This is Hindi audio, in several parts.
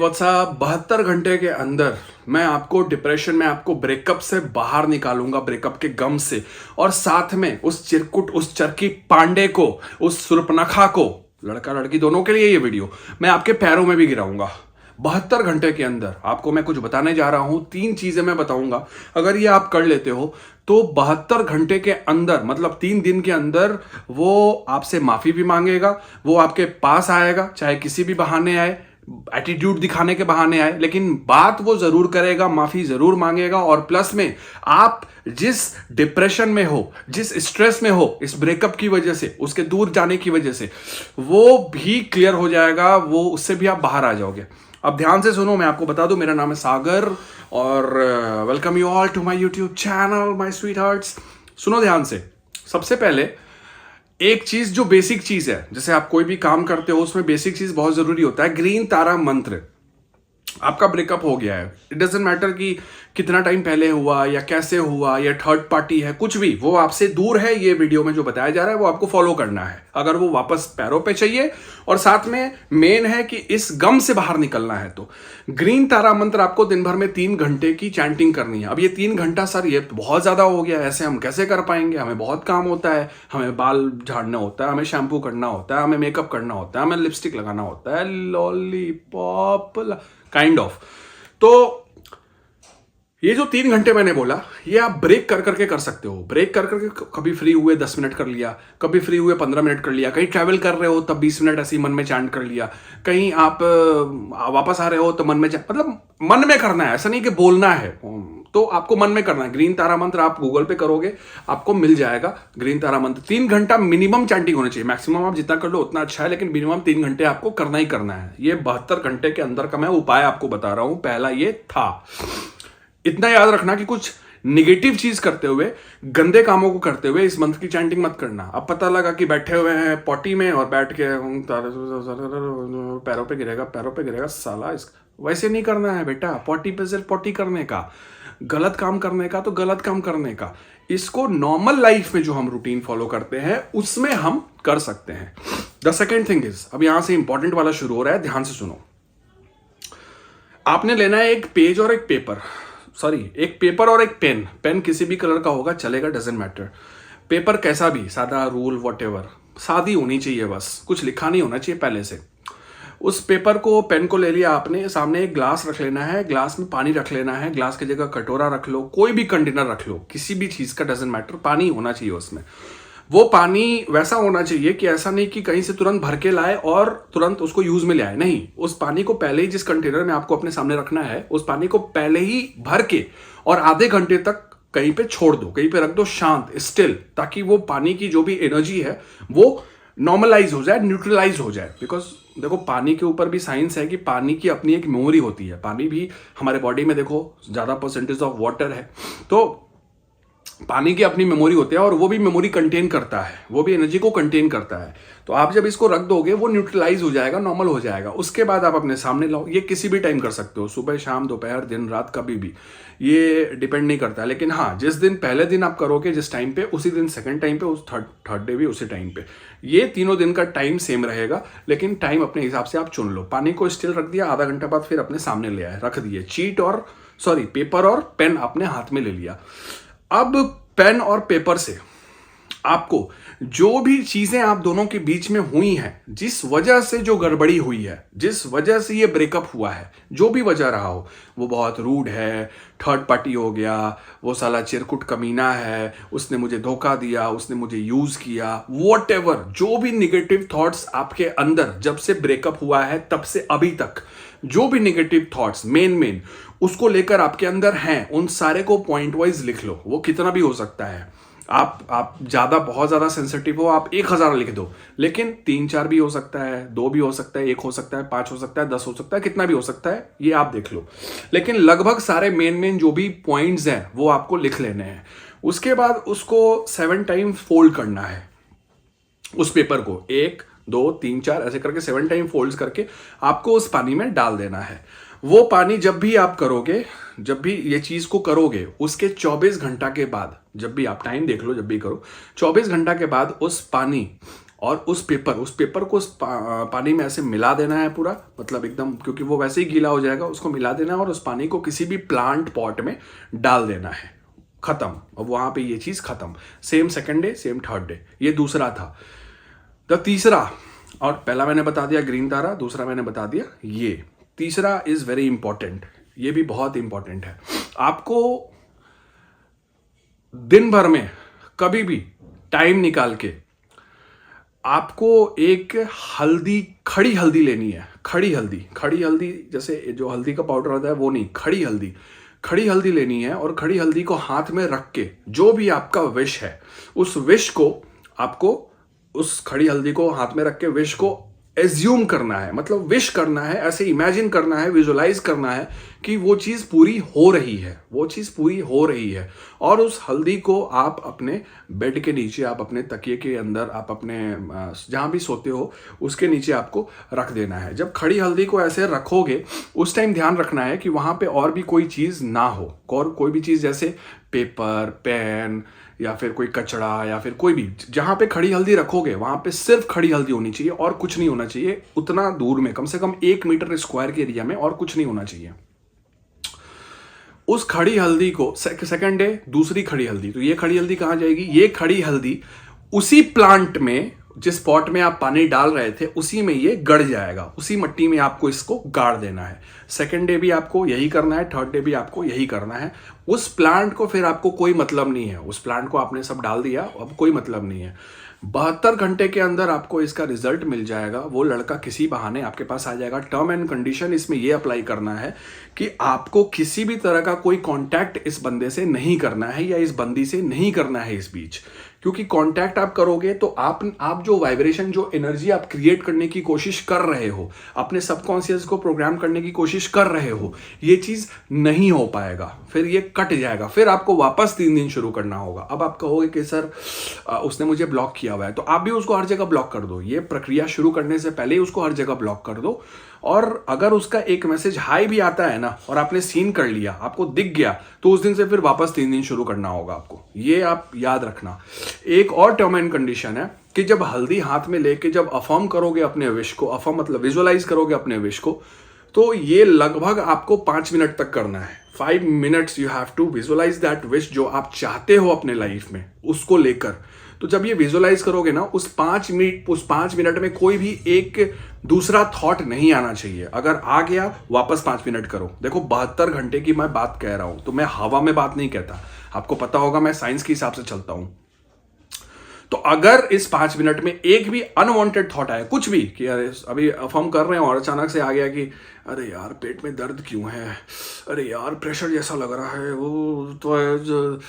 वत्सा 72 घंटे के अंदर मैं आपको डिप्रेशन में आपको ब्रेकअप से बाहर निकालूंगा, ब्रेकअप के गम से। और साथ में उस चिरकुट, उस चरकी पांडे को, उस सुर्पनखा को, लड़का लड़की दोनों के लिए ये वीडियो मैं आपके पैरों में भी गिराऊंगा। 72 घंटे के अंदर आपको मैं कुछ बताने जा रहा हूं। 3 चीजें मैं बताऊंगा, अगर ये आप कर लेते हो तो 72 घंटे के अंदर, मतलब 3 दिन के अंदर, वो आपसे माफी भी मांगेगा, वो आपके पास आएगा, चाहे किसी भी बहाने आए, एटीट्यूड दिखाने के बहाने आए, लेकिन बात वो जरूर करेगा, माफी जरूर मांगेगा। और प्लस में आप जिस डिप्रेशन में हो, जिस स्ट्रेस में हो इस ब्रेकअप की वजह से, उसके दूर जाने की वजह से, वो भी क्लियर हो जाएगा, वो उससे भी आप बाहर आ जाओगे। अब ध्यान से सुनो, मैं आपको बता दूं, मेरा नाम है सागर और welcome you all to my YouTube channel my sweet hearts. सुनो ध्यान से। सबसे पहले एक चीज जो बेसिक चीज है, जैसे आप कोई भी काम करते हो उसमें बेसिक चीज बहुत जरूरी होता है, ग्रीन तारा मंत्र। आपका ब्रेकअप हो गया है, इट डजेंट मैटर कि कितना टाइम पहले हुआ या कैसे हुआ या थर्ड पार्टी है, कुछ भी, वो आपसे दूर है। ये वीडियो में जो बताया जा रहा है वो आपको फॉलो करना है अगर वो वापस पैरों पे चाहिए। और साथ में मेन है कि इस गम से बाहर निकलना है तो ग्रीन तारा मंत्र आपको दिन भर में 3 घंटे की चैंटिंग करनी है। अब ये 3 घंटा सर ये बहुत ज्यादा हो गया, ऐसे हम कैसे कर पाएंगे? हमें बहुत काम होता है, हमें बाल झाड़ना होता है, हमें शैम्पू करना होता है, हमें मेकअप करना होता है, हमें लिपस्टिक लगाना होता है, लॉलीपॉप काइंड ऑफ। तो ये जो 3 घंटे मैंने बोला, ये आप ब्रेक कर करके कर सकते हो। ब्रेक कर करके कभी फ्री हुए 10 मिनट कर लिया, कभी फ्री हुए 15 मिनट कर लिया, कहीं ट्रैवल कर रहे हो तब 20 मिनट ऐसे ही मन में चैंट कर लिया, कहीं आप वापस आ रहे हो तो मन में मतलब मन में करना है, ऐसा नहीं कि बोलना है, तो आपको मन में करना है। ग्रीन तारा मंत्र आप गूगल पे करोगे आपको मिल जाएगा। ग्रीन तारा मंत्र 3 घंटा मिनिमम चैंटिंग होना चाहिए, मैक्सिमम आप जितना कर लो उतना अच्छा है, लेकिन मिनिमम 3 घंटे आपको करना ही करना है। ये 72 घंटे के अंदर का मैं उपाय आपको बता रहा हूं। पहला ये था, इतना याद रखना कि कुछ निगेटिव चीज करते हुए, गंदे कामों को करते हुए इस मंत्र की चैंटिंग मत करना। अब पता लगा कि बैठे हुए हैं पॉटी में और बैठ के पैरों पे गिरेगा, पैरों पे गिरेगा साला, इस वैसे नहीं करना है बेटा। पॉटी पे सिर्फ पॉटी करने का, गलत काम करने का तो गलत काम करने का। इसको नॉर्मल लाइफ में जो हम रूटीन फॉलो करते हैं उसमें हम कर सकते हैं। द सेकेंड थिंग इज, अब यहां से इंपॉर्टेंट वाला शुरू हो रहा है, ध्यान से सुनो। आपने लेना है एक पेज और एक पेपर, एक पेपर और एक पेन। पेन किसी भी कलर का होगा चलेगा, डजेंट मैटर। पेपर कैसा भी, सादा, रूल, वॉटेवर, सादी होनी चाहिए, बस कुछ लिखा नहीं होना चाहिए पहले से। उस पेपर को, पेन को ले लिया आपने, सामने एक ग्लास रख लेना है, ग्लास में पानी रख लेना है, ग्लास की जगह कटोरा रख लो, कोई भी कंटेनर रख लो, किसी भी चीज का, डजेंट मैटर, पानी होना चाहिए उसमें। वो पानी वैसा होना चाहिए कि ऐसा नहीं कि कहीं से तुरंत भर के लाए और तुरंत उसको यूज में ले आए, नहीं। उस पानी को पहले ही, जिस कंटेनर में आपको अपने सामने रखना है, उस पानी को पहले ही भर के और आधे घंटे तक कहीं पे छोड़ दो, कहीं पे रख दो शांत, स्टिल, ताकि वो पानी की जो भी एनर्जी है वो नॉर्मलाइज हो जाए, न्यूट्रलाइज हो जाए। बिकॉज देखो, पानी के ऊपर भी साइंस है कि पानी की अपनी एक मेमोरी होती है। पानी भी हमारे बॉडी में देखो ज्यादा परसेंटेज ऑफ वाटर है, तो पानी की अपनी मेमोरी होती है और वो भी मेमोरी कंटेन करता है, वो भी एनर्जी को कंटेन करता है। तो आप जब इसको रख दोगे वो न्यूट्रलाइज हो जाएगा, नॉर्मल हो जाएगा। उसके बाद आप अपने सामने लाओ। ये किसी भी टाइम कर सकते हो, सुबह, शाम, दोपहर, दिन, रात, कभी भी, ये डिपेंड नहीं करता है। लेकिन हाँ, जिस दिन पहले दिन आप करोगे जिस टाइम पे, उसी दिन सेकंड टाइम पे, उस थर्ड डे भी उसी टाइम पे, ये तीनों दिन का टाइम सेम रहेगा, लेकिन टाइम अपने हिसाब से आप चुन लो। पानी को स्टिल रख दिया, आधा घंटा बाद फिर अपने सामने ले आए, रख दिए, पेपर और पेन आपने हाथ में ले लिया। अब पेन और पेपर से आपको जो भी चीजें आप दोनों के बीच में हुई हैं, जिस वजह से जो गड़बड़ी हुई है, जिस वजह से ये ब्रेकअप हुआ है, जो भी वजह रहा हो, वो बहुत रूड है, थर्ड पार्टी हो गया, वो साला चिरकुट कमीना है, उसने मुझे धोखा दिया, उसने मुझे यूज किया, वॉटेवर, जो भी निगेटिव थॉट्स आपके अंदर जब से ब्रेकअप हुआ है तब से अभी तक, जो भी निगेटिव थॉट्स मेन उसको लेकर आपके अंदर हैं, उन सारे को पॉइंट वाइज लिख लो। वो कितना भी हो सकता है। आप ज्यादा, बहुत ज्यादा सेंसिटिव हो, आप 1000 लिख दो, लेकिन 3-4 भी हो सकता है, 2 भी हो सकता है, 1 हो सकता है, 5 हो सकता है, 10 हो सकता है, कितना भी हो सकता है, ये आप देख लो। लेकिन लगभग सारे मेन जो भी पॉइंट्स हैं वो आपको लिख लेने हैं। उसके बाद उसको 7 टाइम फोल्ड करना है, उस पेपर को 1, 2, 3, 4 ऐसे करके 7 टाइम फोल्ड करके आपको उस पानी में डाल देना है। वो पानी जब भी आप करोगे, जब भी ये चीज को करोगे, उसके 24 घंटा के बाद, जब भी आप टाइम देख लो, जब भी करो, 24 घंटा के बाद उस पानी और उस पेपर को उस पानी में ऐसे मिला देना है पूरा, मतलब एकदम, क्योंकि वो वैसे ही गीला हो जाएगा, उसको मिला देना है और उस पानी को किसी भी प्लांट पॉट में डाल देना है। खत्म। अब वहां पे ये चीज खत्म। Same second day, same third day. ये दूसरा था। तो तीसरा, और पहला मैंने बता दिया ग्रीन तारा, दूसरा मैंने बता दिया ये। तीसरा इज वेरी इंपॉर्टेंट, ये भी बहुत इंपॉर्टेंट है। आपको दिन भर में कभी भी टाइम निकाल के आपको एक हल्दी, खड़ी हल्दी लेनी है। खड़ी हल्दी जैसे जो हल्दी का पाउडर होता है वो नहीं, खड़ी हल्दी लेनी है। और खड़ी हल्दी को हाथ में रख के जो भी आपका विश है, उस विश को आपको, उस खड़ी हल्दी को हाथ में रख के विश को एज्यूम करना है, मतलब विश करना है, ऐसे इमेजिन करना है, विजुलाइज करना है कि वो चीज़ पूरी हो रही है। और उस हल्दी को आप अपने बेड के नीचे, आप अपने तकिए के अंदर, आप अपने जहाँ भी सोते हो उसके नीचे आपको रख देना है। जब खड़ी हल्दी को ऐसे रखोगे उस टाइम ध्यान रखना है कि वहाँ पे और भी कोई चीज़ ना हो, और कोई भी चीज़ जैसे पेपर, पेन या फिर कोई कचड़ा या फिर कोई भी, जहाँ पे खड़ी हल्दी रखोगे वहाँ पे सिर्फ खड़ी हल्दी होनी चाहिए और कुछ नहीं होना चाहिए। उतना दूर में, कम से कम 1 मीटर स्क्वायर के एरिया में, और कुछ नहीं होना चाहिए। उस खड़ी हल्दी को सेकंड डे दूसरी खड़ी हल्दी, तो ये खड़ी हल्दी कहाँ जाएगी? ये खड़ी हल्दी उसी प्लांट में, जिस पॉट में आप पानी डाल रहे थे उसी में ये गड़ जाएगा, उसी मिट्टी में आपको इसको गाड़ देना है। सेकंड डे भी आपको यही करना है, थर्ड डे भी आपको यही करना है। उस प्लांट को फिर आपको कोई मतलब नहीं है, उस प्लांट को आपने सब डाल दिया, अब कोई मतलब नहीं है। 72 घंटे के अंदर आपको इसका रिजल्ट मिल जाएगा। वो लड़का किसी बहाने आपके पास आ जाएगा। टर्म एंड कंडीशन इसमें ये अप्लाई करना है कि आपको किसी भी तरह का कोई कांटेक्ट इस बंदे से नहीं करना है या इस बंदी से नहीं करना है इस बीच, क्योंकि कांटेक्ट आप करोगे तो आप जो वाइब्रेशन, जो एनर्जी आप क्रिएट करने की कोशिश कर रहे हो, अपने सबकॉन्शियस को प्रोग्राम करने की कोशिश कर रहे हो, ये चीज नहीं हो पाएगा, फिर ये कट जाएगा, फिर आपको वापस 3 दिन शुरू करना होगा। अब आप कहोगे कि सर उसने मुझे ब्लॉक किया हुआ है, तो आप भी उसको हर जगह ब्लॉक कर दो। ये प्रक्रिया शुरू करने से पहले ही उसको हर जगह ब्लॉक कर दो। और अगर उसका एक मैसेज हाई भी आता है ना, और आपने सीन कर लिया, आपको दिख गया, तो उस दिन से फिर वापस 3 दिन शुरू करना होगा आपको। ये आप याद रखना। एक और टर्म एंड कंडीशन है कि जब हल्दी हाथ में लेके जब अफर्म करोगे अपने विश को, अफर्म मतलब विजुअलाइज करोगे अपने विश को, तो ये लगभग आपको 5 मिनट तक करना है। 5 minutes you have to visualise that wish जो आप चाहते हो अपने लाइफ में, उसको लेकर। तो जब ये विजुअलाइज करोगे ना, उस 5 मिनट में कोई भी एक दूसरा थॉट नहीं आना चाहिए। अगर आ गया, वापस 5 मिनट करो। देखो 72 घंटे की मैं बात कह रहा हूं, तो मैं हवा में बात नहीं कहता। आपको पता होगा मैं साइंस के हिसाब से चलता हूं। तो अगर इस 5 मिनट में एक भी अनवांटेड थॉट आया, कुछ भी, कि अरे अभी अफर्म कर रहे हैं और अचानक से आ गया कि अरे यार पेट में दर्द क्यों है, अरे यार प्रेशर जैसा लग रहा है, वो तो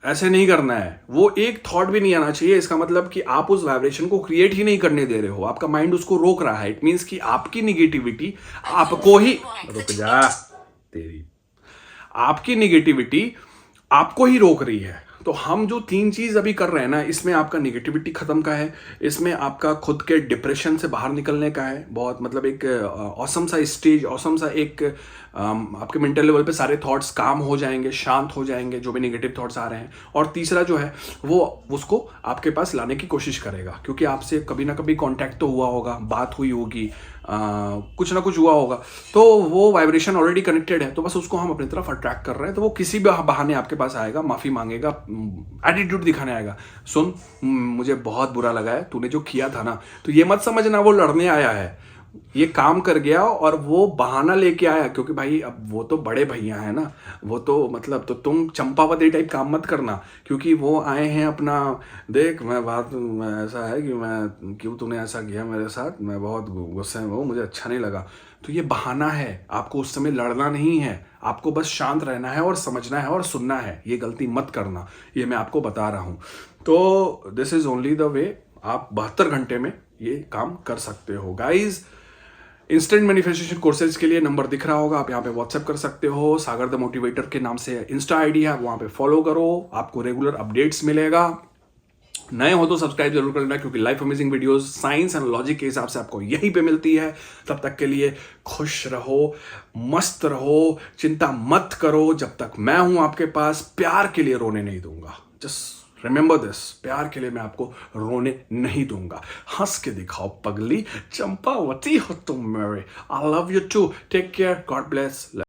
ऐसे नहीं करना है। वो एक थॉट भी नहीं आना चाहिए। इसका मतलब कि आप उस वाइब्रेशन को क्रिएट ही नहीं करने दे रहे हो, आपका माइंड उसको रोक रहा है। इट मीन्स कि आपकी निगेटिविटी आपको ही, रुक जा तेरी, आपकी निगेटिविटी आपको ही रोक रही है। तो हम जो 3 चीज अभी कर रहे हैं ना, इसमें आपका निगेटिविटी खत्म का है, इसमें आपका खुद के डिप्रेशन से बाहर निकलने का है। बहुत मतलब एक औसम सा स्टेज, औसम सा एक आपके मेंटल लेवल पे सारे थॉट्स काम हो जाएंगे, शांत हो जाएंगे, जो भी नेगेटिव थॉट्स आ रहे हैं। और तीसरा जो है वो उसको आपके पास लाने की कोशिश करेगा, क्योंकि आपसे कभी ना कभी कांटेक्ट तो हुआ होगा, बात हुई होगी, कुछ ना कुछ हुआ होगा, तो वो वाइब्रेशन ऑलरेडी कनेक्टेड है। तो बस उसको हम अपनी तरफ अट्रैक्ट कर रहे हैं, तो वो किसी भी बहाने आपके पास आएगा, माफी मांगेगा, एटीट्यूड दिखाने आएगा। सुन, मुझे बहुत बुरा लगा है, तूने जो किया था ना, तो ये मत समझना वो लड़ने आया है, ये काम कर गया और वो बहाना लेके आया, क्योंकि भाई अब वो तो बड़े भैया है ना, वो तो मतलब, तो तुम चंपावती टाइप काम मत करना, क्योंकि वो आए हैं अपना, देख मैं ऐसा है कि मैं, क्यों तूने ऐसा किया मेरे साथ, मैं बहुत गुस्से में हूँ, मुझे अच्छा नहीं लगा। तो ये बहाना है, आपको उस समय लड़ना नहीं है, आपको बस शांत रहना है और समझना है और सुनना है। ये गलती मत करना, ये मैं आपको बता रहा हूँ। तो this is only the way आप 72 घंटे में ये काम कर सकते हो गाइज। इंस्टेंट मैनिफेस्टेशन कोर्सेज के लिए नंबर दिख रहा होगा, आप यहाँ पे व्हाट्सएप कर सकते हो। सागर द मोटिवेटर के नाम से इंस्टा आईडी है, वहाँ पे फॉलो करो, आपको रेगुलर अपडेट्स मिलेगा। नए हो तो सब्सक्राइब जरूर करना, क्योंकि life amazing videos science and logic के हिसाब से आपको यहीं पे मिलती है। तब तक के लिए खुश रहो, मस्त रहो, चिंता मत करो। जब तक मैं हूं आपके पास, प्यार के लिए रोने नहीं दूंगा। जस्ट रिमेंबर दिस, प्यार के लिए मैं आपको रोने नहीं दूंगा। हंस के दिखाओ पगली, चंपावती हो तुम मेरे। I love you too, take care, God bless.